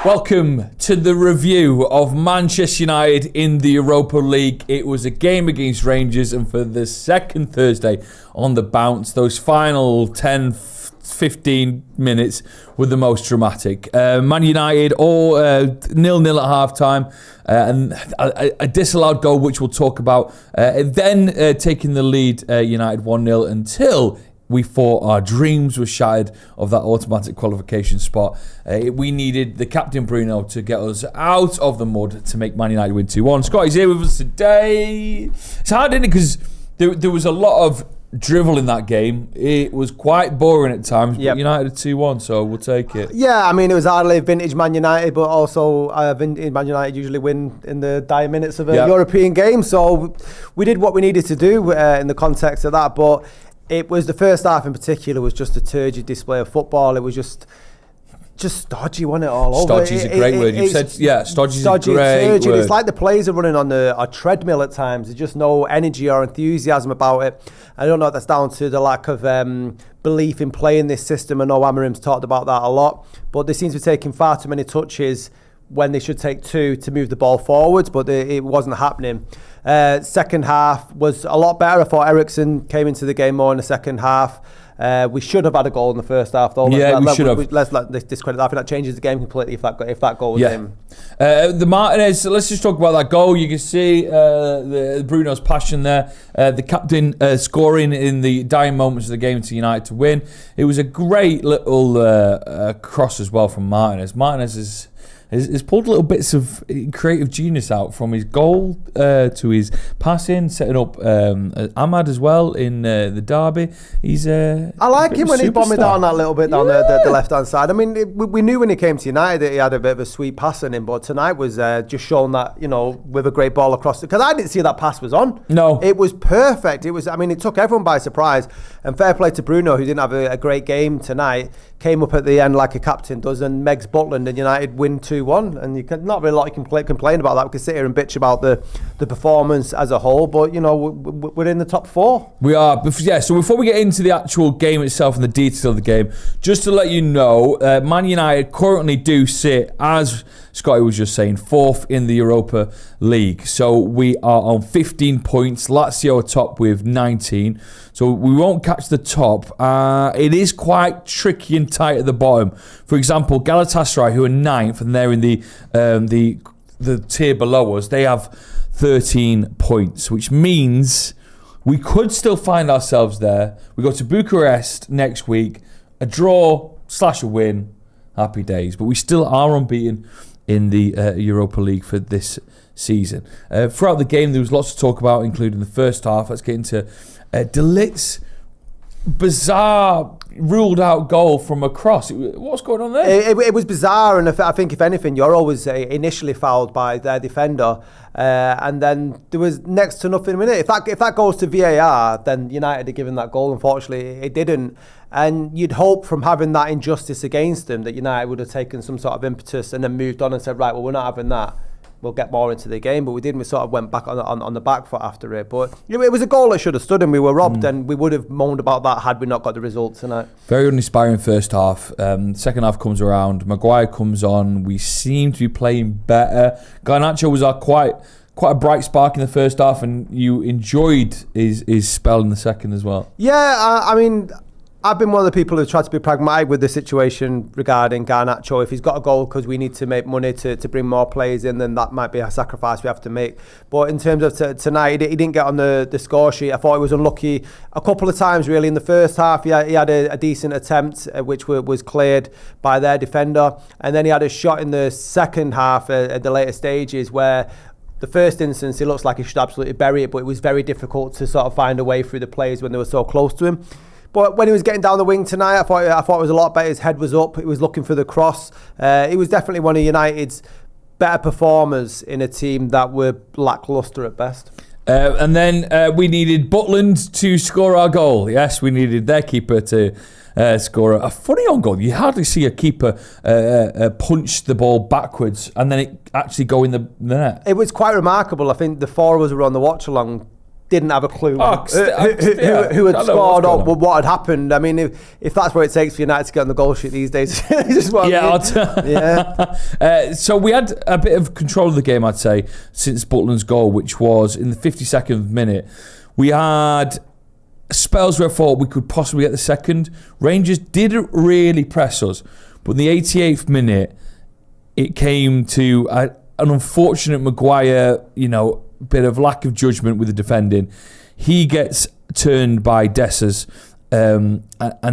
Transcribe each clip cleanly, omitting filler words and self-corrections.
Welcome to the review of Manchester United in the Europa League. It was a game against Rangers, and for the second Thursday on the bounce, those final 10-15 minutes were the most dramatic. Man United all 0-0 at half-time, and a disallowed goal, which we'll talk about. Then taking the lead, United 1-0 until we thought our dreams were shattered of that automatic qualification spot. We needed the captain Bruno to get us out of the mud to make Man United win 2-1. Scotty's here with us today. It's hard, isn't it? Because there was a lot of drivel in that game. It was quite boring at times, but United 2-1, so we'll take it. Yeah, I mean, it was hardly vintage Man United, but also vintage Man United usually win in the dire minutes of a European game. So we did what we needed to do in the context of that, but it was the first half in particular was just a turgid display of football. It was just stodgy, wasn't it, all over? Stodgy is a great word. You said, stodgy is a great word. It's like the players are running on a treadmill at times. There's just no energy or enthusiasm about it. I don't know if that's down to the lack of belief in playing this system. I know Amorim's talked about that a lot, but they seem to be taking far too many touches when they should take two to move the ball forwards, but it wasn't happening. Second half was a lot better. I thought Eriksen came into the game more in the second half. We should have had a goal in the first half, though. We should have. Let's discredit that. I think that changes the game completely if that goal was in. The Martinez, let's just talk about that goal. You can see the Bruno's passion there. The captain scoring in the dying moments of the game to United to win. It was a great little cross as well from Martinez. Martinez has pulled little bits of creative genius out from his goal to his passing, setting up Ahmad as well in the derby. I like him when he's bombing down that little bit down the left-hand side. I mean, we knew when he came to United that he had a bit of a sweet pass in him, but tonight was just showing that, with a great ball across. Because I didn't see that pass was on. No. It was perfect. It took everyone by surprise. And fair play to Bruno, who didn't have a great game tonight, came up at the end like a captain does, and Megs Butland and United win 2-1. And you can not really a lot you can complain about that. We can sit here and bitch about the performance as a whole, but we're in the top four. We are. So before we get into the actual game itself and the details of the game, just to let you know, Man United currently do sit, as Scotty was just saying, fourth in the Europa League. So we are on 15 points. Lazio top with 19. So we won't catch the top. It is quite tricky and tight at the bottom. For example, Galatasaray, who are 9th, and they're in the tier below us, they have 13 points, which means we could still find ourselves there. We go to Bucharest next week, a draw / a win, happy days. But we still are unbeaten in the Europa League for this season. Throughout the game, there was lots to talk about, including the first half. Let's get into De Ligt's bizarre ruled out goal from a cross. What's going on there? It was bizarre, and I think if anything, you're always initially fouled by their defender, and then there was next to nothing in it. If that goes to VAR, then United are given that goal. Unfortunately, it didn't, and you'd hope from having that injustice against them that United would have taken some sort of impetus and then moved on and said, right, well, we're not having that. We'll get more into the game, but we didn't. We sort of went back on the back foot after it. But it was a goal that should have stood, and we were robbed, and we would have moaned about that had we not got the result tonight. Very uninspiring first half. Second half comes around. Maguire comes on. We seem to be playing better. Garnacho was quite a bright spark in the first half, and you enjoyed his spell in the second as well. Yeah, I mean, I've been one of the people who tried to be pragmatic with the situation regarding Garnacho. If he's got a goal because we need to make money to bring more players in, then that might be a sacrifice we have to make. But in terms of tonight, he didn't get on the score sheet. I thought he was unlucky a couple of times, really. In the first half, he had a decent attempt, which was cleared by their defender. And then he had a shot in the second half at the later stages where the first instance, it looks like he should absolutely bury it, but it was very difficult to sort of find a way through the players when they were so close to him. But when he was getting down the wing tonight, I thought it was a lot better. His head was up. He was looking for the cross. He was definitely one of United's better performers in a team that were lacklustre at best. And then we needed Butland to score our goal. Yes, we needed their keeper to score a funny on goal. You hardly see a keeper punch the ball backwards and then it actually go in the net. It was quite remarkable. I think the four of us were on the watch along. didn't have a clue who had Yeah, scored or what had happened. I mean, if that's what it takes for United to get on the goal sheet these days, just what So we had a bit of control of the game, I'd say, since Butland's goal, which was in the 52nd minute. We had spells where I thought we could possibly get the second. Rangers didn't really press us, but in the 88th minute, it came to an unfortunate Maguire, bit of lack of judgment with the defending. He gets turned by Dessers, and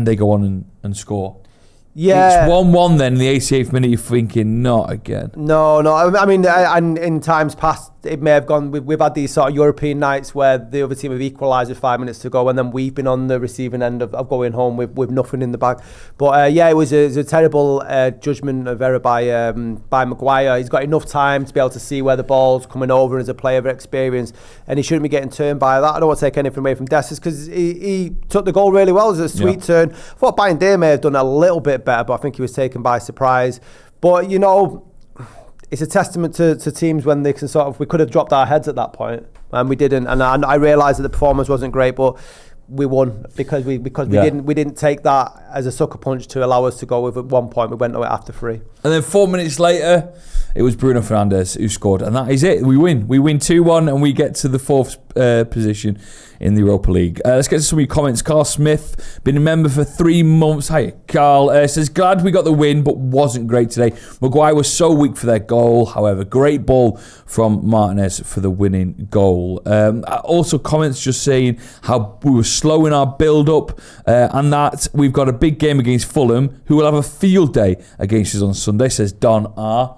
they go on and score. Yeah. It's 1-1 then in the 88th minute. You're thinking, not again. No. I mean, and in times past, it may have gone. We've had these sort of European nights where the other team have equalised with 5 minutes to go, and then we've been on the receiving end of going home with nothing in the bag. But it was a terrible judgment of error by Maguire. He's got enough time to be able to see where the ball's coming over as a player of experience, and he shouldn't be getting turned by that. I don't want to take anything away from Dessers because he took the goal really well. It was a sweet turn. I thought Bayern Day may have done a little bit better, but I think he was taken by surprise. But it's a testament to teams when they can we could have dropped our heads at that point, and we didn't. And I realised that the performance wasn't great, but we won because we didn't take that as a sucker punch to allow us to go with at 1 point. We went away after 3. And then 4 minutes later, it was Bruno Fernandes who scored, and that is it. We win 2-1, and we get to the 4th position in the Europa League. Let's get to some of your comments. Carl Smith, been a member for 3 months. Hi, Carl. Says, glad we got the win, but wasn't great today. Maguire was so weak for their goal. However, great ball from Martinez for the winning goal. Also, comments just saying how we were slow in our build-up, and that we've got a big game against Fulham, who will have a field day against us on Sunday, says Don R.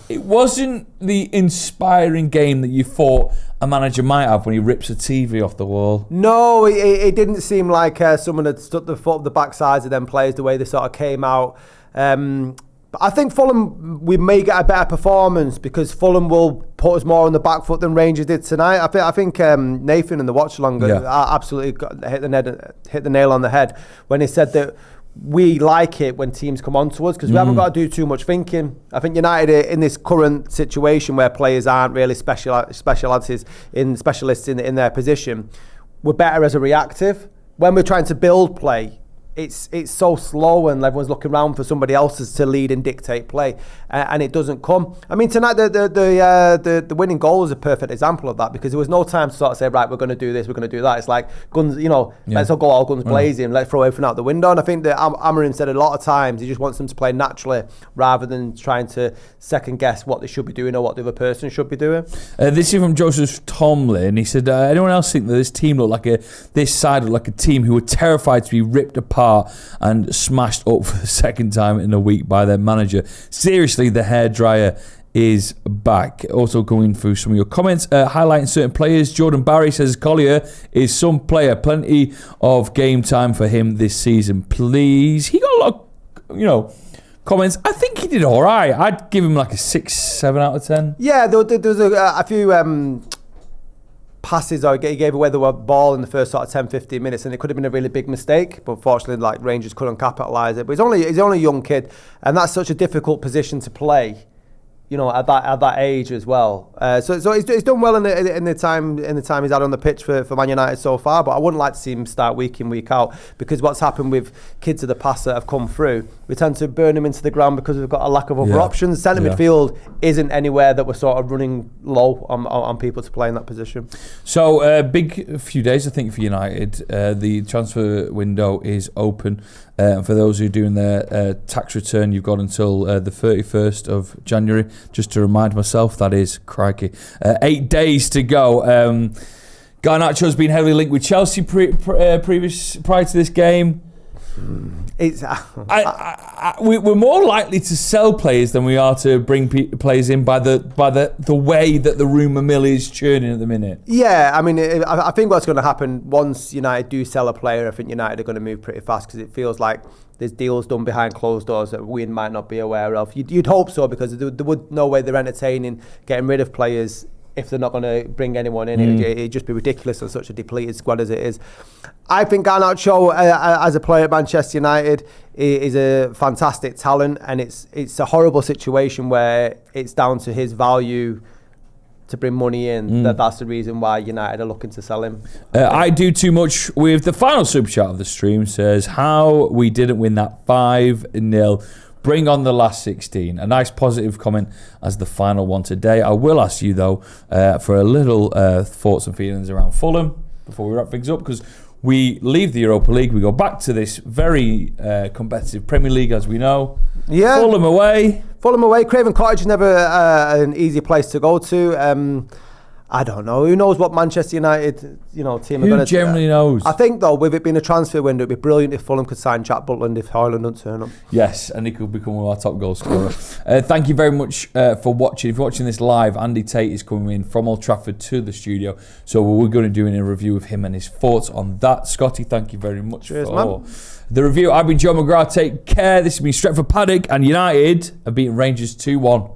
It wasn't the inspiring game that you thought a manager might have when he rips a TV off the wall. No, it didn't seem like someone had stuck the foot up the backsides of them players the way they sort of came out. But I think Fulham, we may get a better performance because Fulham will put us more on the back foot than Rangers did tonight. I think Nathan in the watch along absolutely hit the nail on the head when he said that we like it when teams come on to us because we haven't got to do too much thinking. I think United in this current situation where players aren't really specialists in their position, we're better as a reactive. When we're trying to build play, it's so slow and everyone's looking around for somebody else to lead and dictate play, and it doesn't come. I mean, tonight the winning goal is a perfect example of that because there was no time to sort of say, right, we're going to do this, we're going to do that. It's like guns, let's all go all guns blazing, let's throw everything out the window. And I think that Amorim said a lot of times he just wants them to play naturally rather than trying to second guess what they should be doing or what the other person should be doing. This is from Joseph Tomlin. He said, anyone else think that this team looked like this side looked like a team who were terrified to be ripped apart and smashed up for the second time in a week by their manager? Seriously, the hairdryer is back. Also going through some of your comments, highlighting certain players. Jordan Barry says Collier is some player. Plenty of game time for him this season, please. He got a lot of, comments. I think he did all right. I'd give him like a 6-7 out of 10. Yeah, there was a few passes or he gave away the ball in the first sort of 10-15 minutes and it could have been a really big mistake, but fortunately Rangers couldn't capitalise it. But he's only a young kid and that's such a difficult position to play, at that age as well. So he's done well in the time he's had on the pitch for Man United so far. But I wouldn't like to see him start week in week out because what's happened with kids of the past that have come through, we tend to burn them into the ground because we've got a lack of other options. Centre midfield isn't anywhere that we're sort of running low on people to play in that position. So big few days I think for United. The transfer window is open. For those who are doing their tax return, you've got until the 31st of January. Just to remind myself, that is, crikey, 8 days to go. Garnacho's been heavily linked with Chelsea prior to this game. We're more likely to sell players than we are to bring players in by the way that the rumour mill is churning at the minute. Yeah, I mean, I think what's going to happen once United do sell a player, I think United are going to move pretty fast because it feels like there's deals done behind closed doors that we might not be aware of. You'd hope so because there would no way they're entertaining getting rid of players if they're not going to bring anyone in. It'd just be ridiculous on such a depleted squad as it is. I think Garnacho, as a player at Manchester United, is a fantastic talent, and it's a horrible situation where it's down to his value to bring money in, that's the reason why United are looking to sell him. I do too much with the final super chat of the stream says, how we didn't win that 5-0. Bring on the last 16. A nice positive comment as the final one today. I will ask you, though, for a little thoughts and feelings around Fulham before we wrap things up, because we leave the Europa League. We go back to this very competitive Premier League, as we know. Yeah. Fulham away. Craven Cottage is never an easy place to go to. I don't know. Who knows what Manchester United, team are going to... Who generally knows? I think, though, with it being a transfer window, it'd be brilliant if Fulham could sign Jack Butland if Højlund doesn't turn up. Yes, and he could become one of our top goal scorers. Thank you very much for watching. If you're watching this live, Andy Tate is coming in from Old Trafford to the studio. So we're going to do a review of him and his thoughts on that. Scotty, thank you very much for the review. I've been Joe McGrath. Take care. This has been Stretford, Paddock, and United have beaten Rangers 2-1.